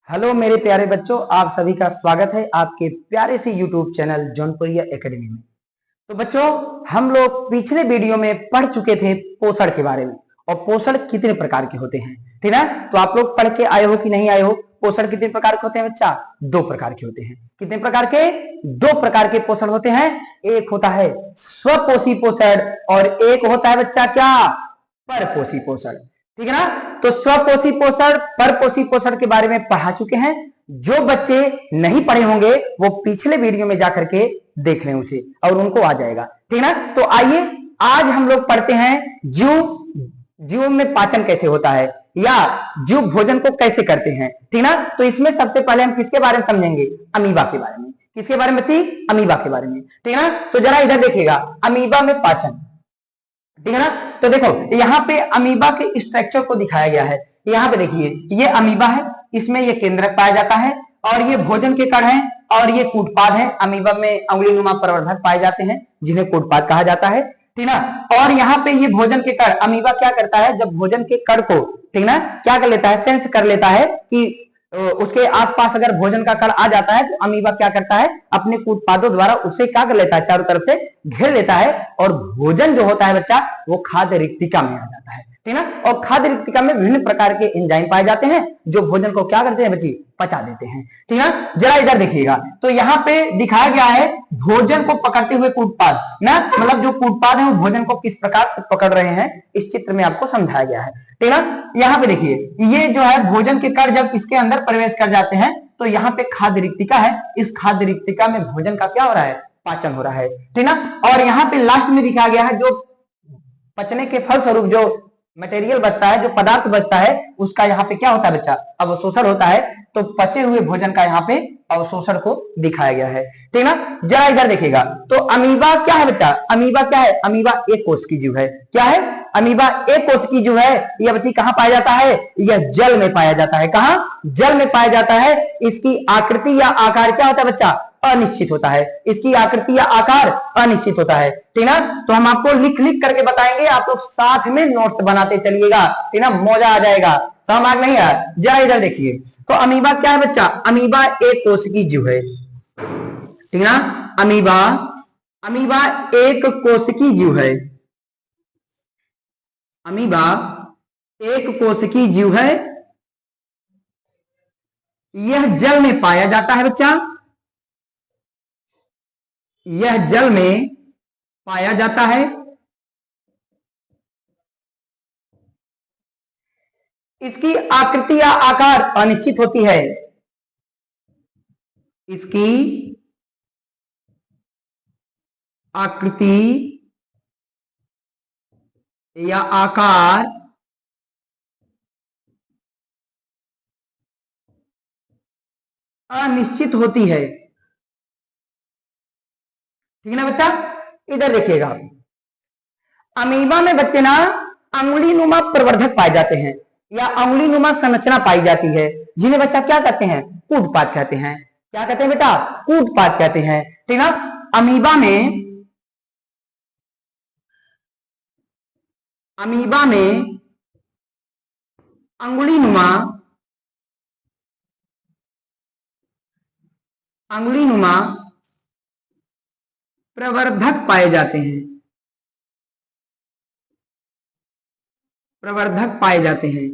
Hello मेरे प्यारे बच्चों, आप सभी का स्वागत है आपके प्यारे से यूट्यूब चैनल जौनपुरिया एकेडमी में। तो बच्चों, हम लोग पिछले वीडियो में पढ़ चुके थे पोषण के बारे में और पोषण कितने प्रकार के होते हैं, ठीक है। तो आप लोग पढ़ के आए हो कि नहीं आए हो? पोषण कितने प्रकार के होते हैं बच्चा? दो प्रकार के होते हैं। कितने प्रकार के? दो प्रकार के पोषण होते हैं। एक होता है स्वपोषी पोषण और एक होता है बच्चा क्या? परपोषी पोषण, ठीक है ना। तो स्वपोषी पोषण, परपोषी पोषण के बारे में पढ़ा चुके हैं। जो बच्चे नहीं पढ़े होंगे वो पिछले वीडियो में जाकर के देख लें उसे और उनको आ जाएगा, ठीक है ना। तो आइए आज हम लोग पढ़ते हैं जीव में पाचन कैसे होता है या जीव भोजन को कैसे करते हैं, ठीक है ना। तो इसमें सबसे पहले हम किसके बारे में समझेंगे? अमीबा के बारे में। किसके बारे में बच्ची? अमीबा के बारे में, ठीक है ना। तो जरा इधर देखिएगा, अमीबा में पाचन, ठीक है ना। तो देखो यहाँ पे अमीबा के स्ट्रक्चर को दिखाया गया है। यहाँ पे देखिए, ये अमीबा है, इसमें ये केंद्रक पाया जाता है और ये भोजन के कण है और ये कूटपाद है। अमीबा में अंगुलीनुमा प्रवर्धक पाए जाते हैं जिन्हें कूटपाद कहा जाता है, ठीक ना। और यहाँ पे ये भोजन के कण, अमीबा क्या करता है जब भोजन के कण को, ठीक ना, क्या कर लेता है, सेंस कर लेता है कि उसके आसपास अगर भोजन का कण आ जाता है तो अमीबा क्या करता है, अपने कूटपादों द्वारा उसे क्या कर लेता है, चारों तरफ से घेर लेता है और भोजन जो होता है बच्चा वो खाद्य रिक्तिका में आ जाता है, ठीक ना। और खाद्य रिक्तिका में विभिन्न प्रकार के एंजाइम पाए जाते हैं जो भोजन को क्या करते हैं बच्ची, पचा देते हैं, ठीक है। जरा इधर देखिएगा, तो यहाँ पे दिखाया गया है भोजन को पकड़ते हुए कूटपाद ना, मतलब जो कूटपाद है वो भोजन को किस प्रकार से पकड़ रहे हैं इस चित्र में आपको समझाया गया है, ठीक ना। यहाँ पे देखिए, ये जो है भोजन के कण जब इसके अंदर प्रवेश कर जाते हैं तो यहाँ पे खाद्य रिक्तिका है। इस खाद्य रिक्तिका में भोजन का क्या हो रहा है, पाचन हो रहा है, ठीक ना। और यहाँ पे लास्ट में दिखाया गया है जो पचने के फलस्वरूप जो मटेरियल बचता है, जो पदार्थ बचता है, उसका यहाँ पे क्या होता है बच्चा, अवशोषण होता है। तो पचे हुए भोजन का यहाँ पे अवशोषण को दिखाया गया है, ठीक ना। जरा इधर देखिएगा, तो अमीबा क्या है बच्चा? अमीबा क्या है? अमीबा एक कोश की जीव है। क्या है? अमीबा एक कोश की जीव है। यह बच्ची कहाँ पाया जाता है? यह जल में पाया जाता है। कहाँ? जल में पाया जाता है। इसकी आकृति या आकार क्या होता है बच्चा? अनिश्चित होता है। इसकी आकृति या आकार अनिश्चित होता है, ठीक ना। तो हम आपको लिख लिख करके बताएंगे, आप लोग साथ में नोट्स बनाते चलिएगा, ठीक ना, मजा आ जाएगा। समझ नहीं आया? जरा इधर देखिए, तो अमीबा क्या है बच्चा? अमीबा एक कोशिकी जीव है, ठीक ना। अमीबा एक कोशिकी जीव है। अमीबा एक कोशिकी जीव है। यह जल में पाया जाता है बच्चा, यह जल में पाया जाता है। इसकी आकृति या आकार अनिश्चित होती है। इसकी आकृति या आकार अनिश्चित होती है, ठीक है ना बच्चा। इधर देखिएगा, अमीबा में बच्चे ना अंगुलीनुमा प्रवर्धक पाए जाते हैं या अंगुलीनुमा संरचना पाई जाती है, जिन्हें बच्चा क्या कहते हैं? कूटपाद कहते हैं। क्या कहते हैं बेटा? कूटपाद कहते हैं, ठीक ना। अमीबा में अंगुलीनुमा प्रवर्धक पाए जाते हैं। प्रवर्धक पाए जाते हैं,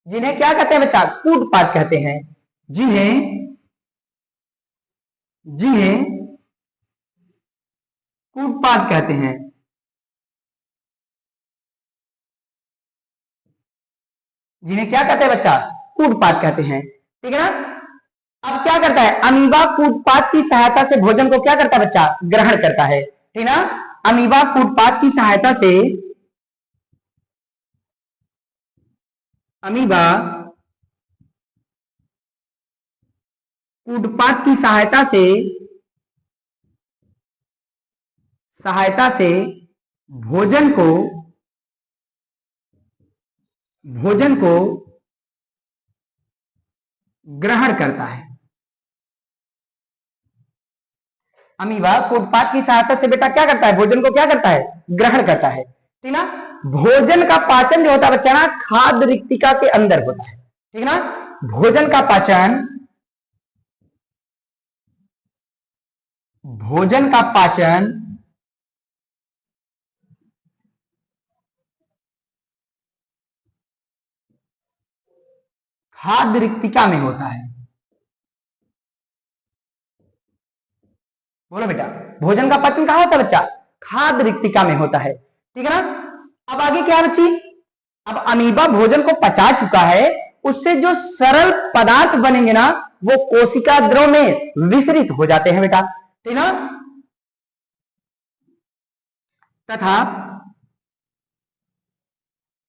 जिन्हें क्या कहते हैं बच्चा? कूटपाद कहते हैं। जिन्हें कूटपाद कहते हैं। जिन्हें क्या कहते हैं बच्चा? कूटपाद कहते हैं, ठीक है ना। अब क्या करता है? अमीबा कूटपाद की सहायता से भोजन को क्या करता है बच्चा? ग्रहण करता है, ठीक ना। अमीबा कूटपाद की सहायता से भोजन को ग्रहण करता है। अमीबा कूटपाद की सहायता से बेटा क्या करता है? भोजन को क्या करता है? ग्रहण करता है, ठीक ना। भोजन का पाचन जो होता है बच्चा ना, खाद्य रिक्तिका के अंदर होता है, ठीक ना। भोजन का पाचन, भोजन का पाचन खाद्य रिक्तिका में होता है। बोलो बेटा, भोजन का पाचन कहां होता है बच्चा? खाद्य रिक्तिका में होता है। ठीक है ना? अब आगे क्या है बच्ची? अब अमीबा भोजन को पचा चुका है, उससे जो सरल पदार्थ बनेंगे ना, वो कोशिका द्रव में विसरित हो जाते हैं बेटा। ठीक ना? तथा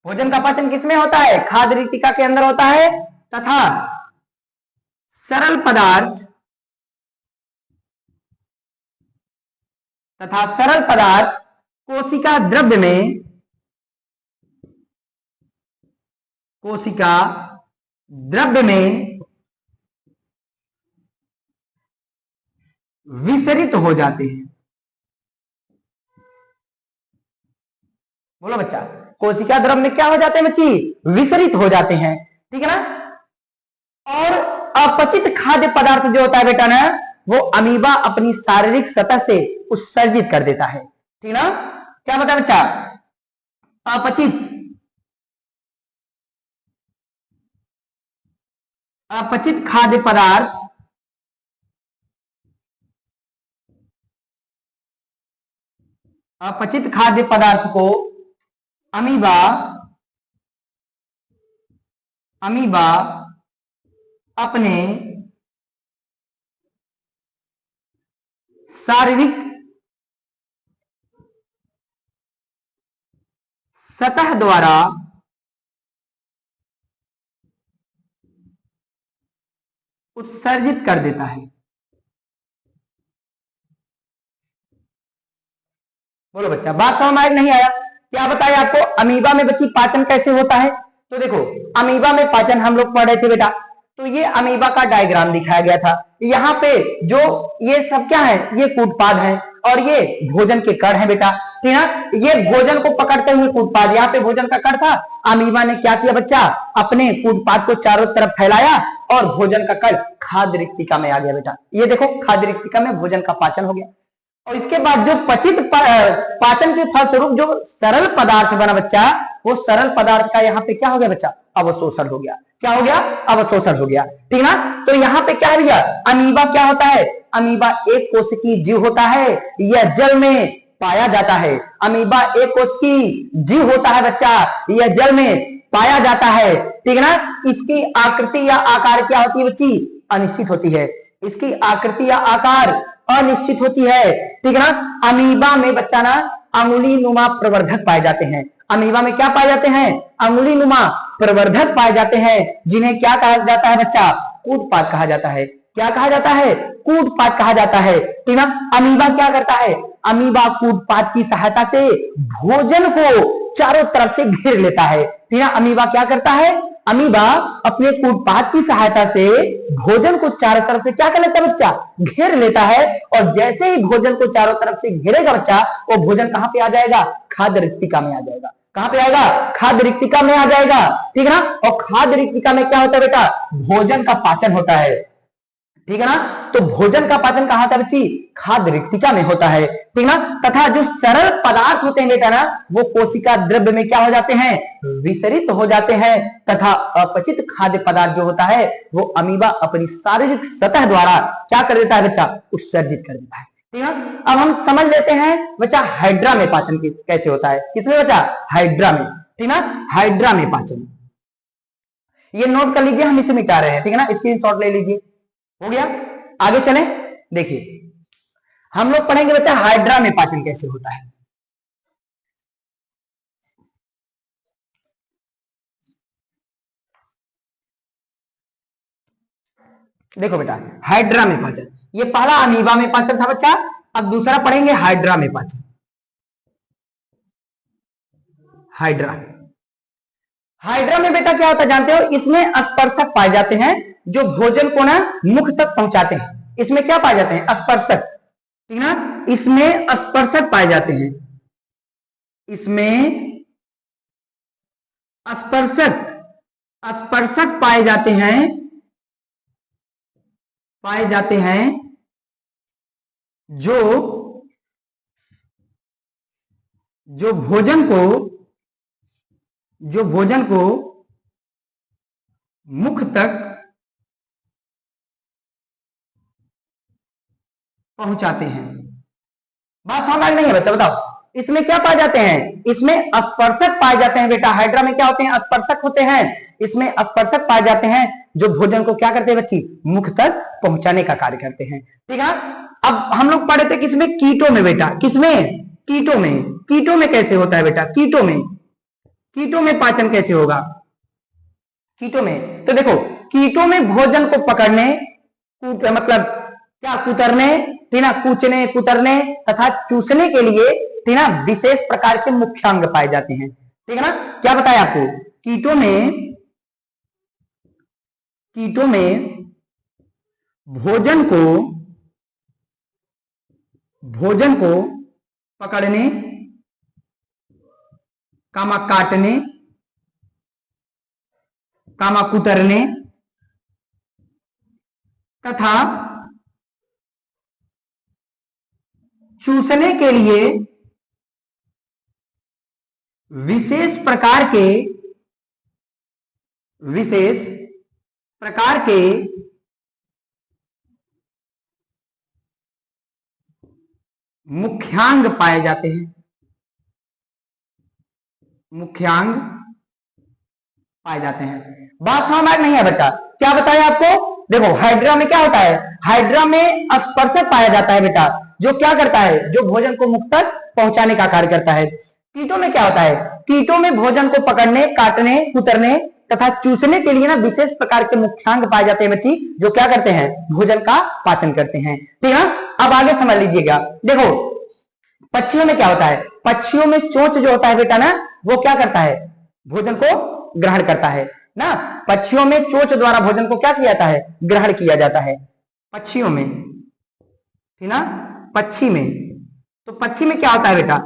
भोजन का पाचन किसमें होता है? खाद्य रिक्तिका के अंदर होता है। तथा सरल पदार्थ, तथा सरल पदार्थ कोशिका द्रव्य में, कोशिका द्रव्य में विसरित हो जाते हैं। बोलो बच्चा, कोशिका द्रव्य में क्या हो जाते हैं बच्ची? विसरित हो जाते हैं। ठीक है ना? और अपचित खाद्य पदार्थ जो होता है बेटा ना, वो अमीबा अपनी शारीरिक सतह से उत्सर्जित कर देता है। ठीक ना? क्या बता बच्चा? अपचित, अपचित खाद्य पदार्थ अपचित खाद्य पदार्थ को अमीबा अमीबा अपने शारीरिक सतह द्वारा उत्सर्जित कर देता है। बोलो बच्चा, बात समझ में नहीं आया? क्या बताया आपको अमीबा में बच्ची पाचन कैसे होता है? तो देखो, अमीबा में पाचन हम लोग पढ़ रहे थे बेटा, तो ये अमीबा का डायग्राम दिखाया गया था। यहाँ पे जो ये सब क्या है? ये कूटपाद है और ये भोजन के कण है बेटा। ठीक है? ये भोजन को पकड़ते हुए कूटपाद, यहाँ पे भोजन का कण था। अमीबा ने क्या किया बच्चा? अपने कूटपाद को चारों तरफ फैलाया और भोजन का कण खाद्य रिक्तिका में आ गया बेटा। ये देखो, खाद्य रिक्तिका में भोजन का पाचन हो गया। और इसके बाद जो पचित पाचन के फलस्वरूप जो सरल पदार्थ बना बच्चा, वो सरल पदार्थ का यहाँ पे क्या हो गया बच्चा? अवशोषण हो गया। क्या हो गया? अवशोषण हो गया। ठीक ना? तो यहाँ पे क्या है भैया? अमीबा क्या होता है? अमीबा एक कोशिकीय जीव होता है, यह जल में पाया जाता है। अमीबा एक कोशिकीय जीव होता है बच्चा, यह जल में पाया जाता है। ठीक है ना? इसकी आकृति या आकार क्या होती है बच्ची? अनिश्चित होती है। इसकी आकृति या आकार अनिश्चित होती है। ठीक है ना? अमीबा में बच्चा ना अंगुली नुमा प्रवर्धक पाए जाते हैं। अमीबा में क्या पाए जाते हैं? अंगुली नुमा प्रवर्धक पाए जाते हैं, जिन्हें क्या कहा जाता है बच्चा? कूटपाद कहा जाता है। क्या कहा जाता है? कूटपाद कहा जाता है। ठीक ना? अमीबा क्या करता है? अमीबा कूटपाद की सहायता से भोजन को चारों तरफ से घेर लेता है। ठीक है? अमीबा क्या करता है? अमीबा अपने कूटपाद की सहायता से भोजन को चारों तरफ से क्या कर लेता है बच्चा? घेर लेता है। और जैसे ही भोजन को चारों तरफ से घेरेगा बच्चा, वो भोजन कहां पे आ जाएगा? खाद्य रिक्तिका में आ जाएगा। कहां पे आएगा? खाद्य रिक्तिका में आ जाएगा। ठीक है ना? और खाद्य रिक्तिका में क्या होता है बेटा? भोजन का पाचन होता है। ठीक है ना? तो भोजन का पाचन कहां होता है बच्ची? खाद्य रिक्तिका में होता है। ठीक ना? तथा जो सरल पदार्थ होते हैं बेटा ना, वो कोशिका द्रव्य में क्या हो जाते हैं? विसरित हो जाते हैं। तथा अपचित खाद्य पदार्थ जो होता है, वो अमीबा अपनी शारीरिक सतह द्वारा क्या कर देता है बच्चा? उत्सर्जित कर देता है। ठीक है? अब हम समझ लेते हैं बच्चा हाइड्रा में पाचन कैसे होता है। किसमें बच्चा? हाइड्रा में। ठीक ना? हाइड्रा में पाचन, ये नोट कर लीजिए, हम इसे मिटा रहे हैं। ठीक है ना? स्क्रीनशॉट ले लीजिए। हो गया? आगे चले, देखिए हम लोग पढ़ेंगे बच्चा हाइड्रा में पाचन कैसे होता है। देखो बेटा, हाइड्रा में पाचन, ये पहला अमीबा में पाचन था बच्चा, अब दूसरा पढ़ेंगे हाइड्रा में पाचन। हाइड्रा, हाइड्रा में बेटा क्या होता है जानते हो? इसमें स्पर्शक पाए जाते हैं जो भोजन को ना मुख तक पहुंचाते हैं। इसमें क्या पाए जाते हैं? स्पर्शक। ठीक ना? इसमें स्पर्शक पाए जाते हैं। इसमें स्पर्शक स्पर्शक पाए जाते हैं पाए जाते हैं जो भोजन को मुख तक पहुंचाते हैं। बात समझ नहीं है बच्चा, बताओ इसमें क्या पाए जाते हैं? इसमें स्पर्शक पाए जाते हैं बेटा। हाइड्रा में क्या होते हैं? स्पर्शक होते हैं। इसमें स्पर्शक पाए जाते हैं जो भोजन को क्या करते हैं बच्ची? मुख तक पहुंचाने का कार्य करते हैं। ठीक है, अब हम लोग पढ़े थे किसमें? कीटों में बेटा। किसमें? कीटों में। कीटों में कैसे होता है बेटा? कीटों में पाचन कैसे होगा? कीटों में तो देखो, कीटों में भोजन को पकड़ने, मतलब क्या, कुतरने, ठीक ना, कूचने, कुतरने तथा चूसने के लिए, ठीक ना, विशेष प्रकार के मुख्यांग पाए जाते हैं। ठीक है ना? क्या बताया आपको? कीटों में भोजन को पकड़ने, कामा काटने, कामा कुतरने तथा चूसने के लिए विशेष प्रकार के मुख्यांग पाए जाते हैं। मुख्यांग पाए जाते हैं। बात समझ में नहीं है बच्चा? क्या बताया आपको? देखो, हाइड्रा में क्या होता है? हाइड्रा में स्पर्शक पाया जाता है बेटा, जो क्या करता है? जो भोजन को मुख तक पहुंचाने का कार्य करता है। कीटों में क्या होता है? कीटों में भोजन को पकड़ने, काटने, कुतरने तथा चूसने के लिए ना विशेष प्रकार के मुख्यांग पाए जाते हैं बच्ची, जो क्या करते हैं? भोजन का पाचन करते हैं। ठीक है, अब आगे समझ लीजिएगा। देखो, पक्षियों में क्या होता है? पक्षियों में चोंच जो होता है बेटा ना, वो क्या करता है? भोजन को ग्रहण करता है ना। पक्षियों में चोंच द्वारा भोजन को क्या किया जाता है? ग्रहण किया जाता है पक्षियों में, ठीक ना। पक्षी में, तो पक्षी में क्या होता है बेटा?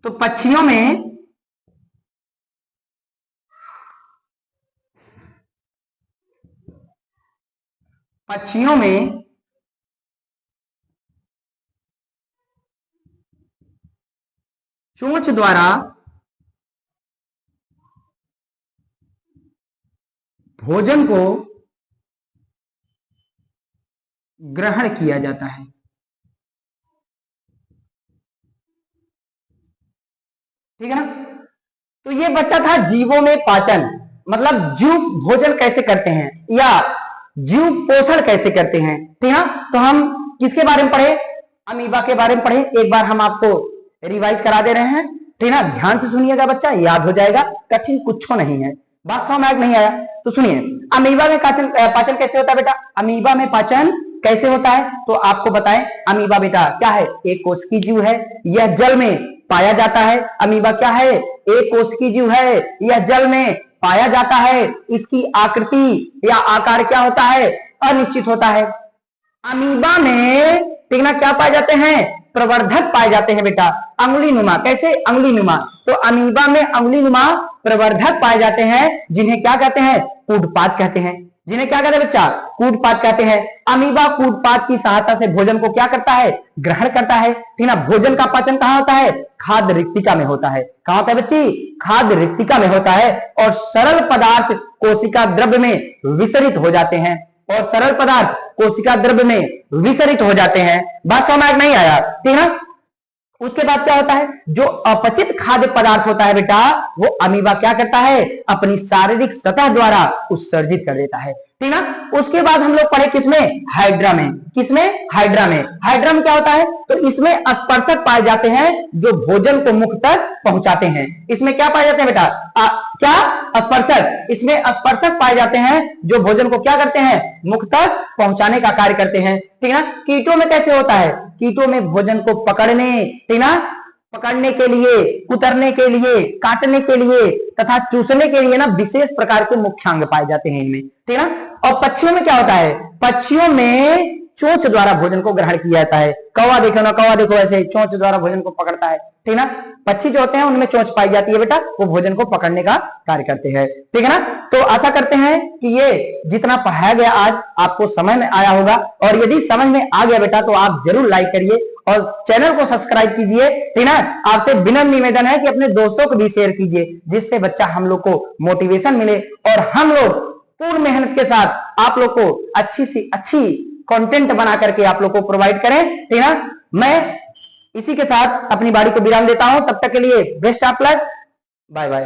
तो पक्षियों में चोंच द्वारा भोजन को ग्रहण किया जाता है। ठीक है ना? तो ये बच्चा था जीवों में पाचन, मतलब जीव भोजन कैसे करते हैं या जीव पोषण कैसे करते हैं। ठीक है, तो हम किसके बारे में पढ़े? अमीबा के बारे में पढ़े। एक बार हम आपको रिवाइज करा दे रहे हैं, ठीक है ना। ध्यान से सुनिएगा बच्चा, याद हो जाएगा, कठिन कुछ नहीं है। बात समझ में नहीं आया तो सुनिए। अमीबा में पाचन कैसे होता है बेटा? अमीबा में पाचन कैसे होता है तो आपको बताएं। अमीबा बेटा क्या है? एक कोशिकीय जीव है, यह जल में पाया जाता है। अमीबा क्या है? एक कोशिकीय जीव है, यह जल में पाया जाता है। इसकी आकृति या आकार क्या होता है? अनिश्चित होता है। अमीबा में, ठीक ना, क्या पाए जाते हैं? प्रवर्धक पाए जाते हैं बेटा, अंगुली नुमा। कैसे? अंगुली नुमा। तो अमीबा में अंगुली नुमा प्रवर्धक पाए जाते हैं, जिन्हें क्या कहते हैं? कूटपाद कहते हैं। जिन्हें क्या कहते हैं बच्चा? कूटपाद कहते हैं। अमीबा कूटपाद की सहायता से भोजन को क्या करता है? ग्रहण करता है। ठीक ना। भोजन का पाचन कहां होता है? खाद्य रिक्तिका में होता है। कहां होता है बच्ची? खाद्य रिक्तिका में होता है। और सरल पदार्थ कोशिका द्रव्य में विसरित हो जाते हैं, और सरल पदार्थ कोशिका द्रव्य में विसरित हो जाते हैं। बात समझ में नहीं आया? ठीक है। उसके बाद क्या होता है? जो अपचित खाद्य पदार्थ होता है बेटा, वो अमीबा क्या करता है? अपनी शारीरिक सतह द्वारा उत्सर्जित कर देता है। ठीक ना। उसके बाद हम लोग पढ़े किसमें? हाइड्रा में। किसमें? हाइड्रा में। हाइड्रा में क्या होता है? तो इसमें स्पर्शक पाए जाते हैं जो भोजन को मुख तक पहुंचाते हैं। इसमें क्या पाए जाते हैं बेटा? क्या? स्पर्शक। इसमें स्पर्शक पाए जाते हैं जो भोजन को क्या करते हैं? मुख तक पहुंचाने का कार्य करते हैं। ठीक है ना। कीटों में कैसे होता है? कीटों में भोजन को पकड़ने, ठीक ना, पकड़ने के लिए, कुतरने के लिए, काटने के लिए तथा चूसने के लिए ना विशेष प्रकार के मुख्यांग पाए जाते हैं इनमें। ठीक है ना। और पक्षियों में क्या होता है? पक्षियों में चोंच द्वारा भोजन को ग्रहण किया जाता है। कौवा देखो ना, कौवा देखो ऐसे चोंच द्वारा भोजन को पकड़ता है। ठीक ना। पक्षी जो होते हैं उनमें चोंच पाई जाती है बेटा, वो भोजन को पकड़ने का कार्य करते हैं। ठीक है ना। तो आशा करते हैं कि ये जितना पढ़ाया गया आज आपको समझ में आया होगा, और यदि समझ में आ गया बेटा तो आप जरूर लाइक करिए और चैनल को सब्सक्राइब कीजिए। ठीक है ना। आपसे विनम्र निवेदन है कि अपने दोस्तों को भी शेयर कीजिए, जिससे बच्चा हम लोग को मोटिवेशन मिले और हम लोग पूर्ण मेहनत के साथ आप लोग को अच्छी सी अच्छी कंटेंट बना करके आप लोग को प्रोवाइड करें। ठीक है ना। मैं इसी के साथ अपनी बारी को विराम देता हूं। तब तक के लिए best of luck, bye bye.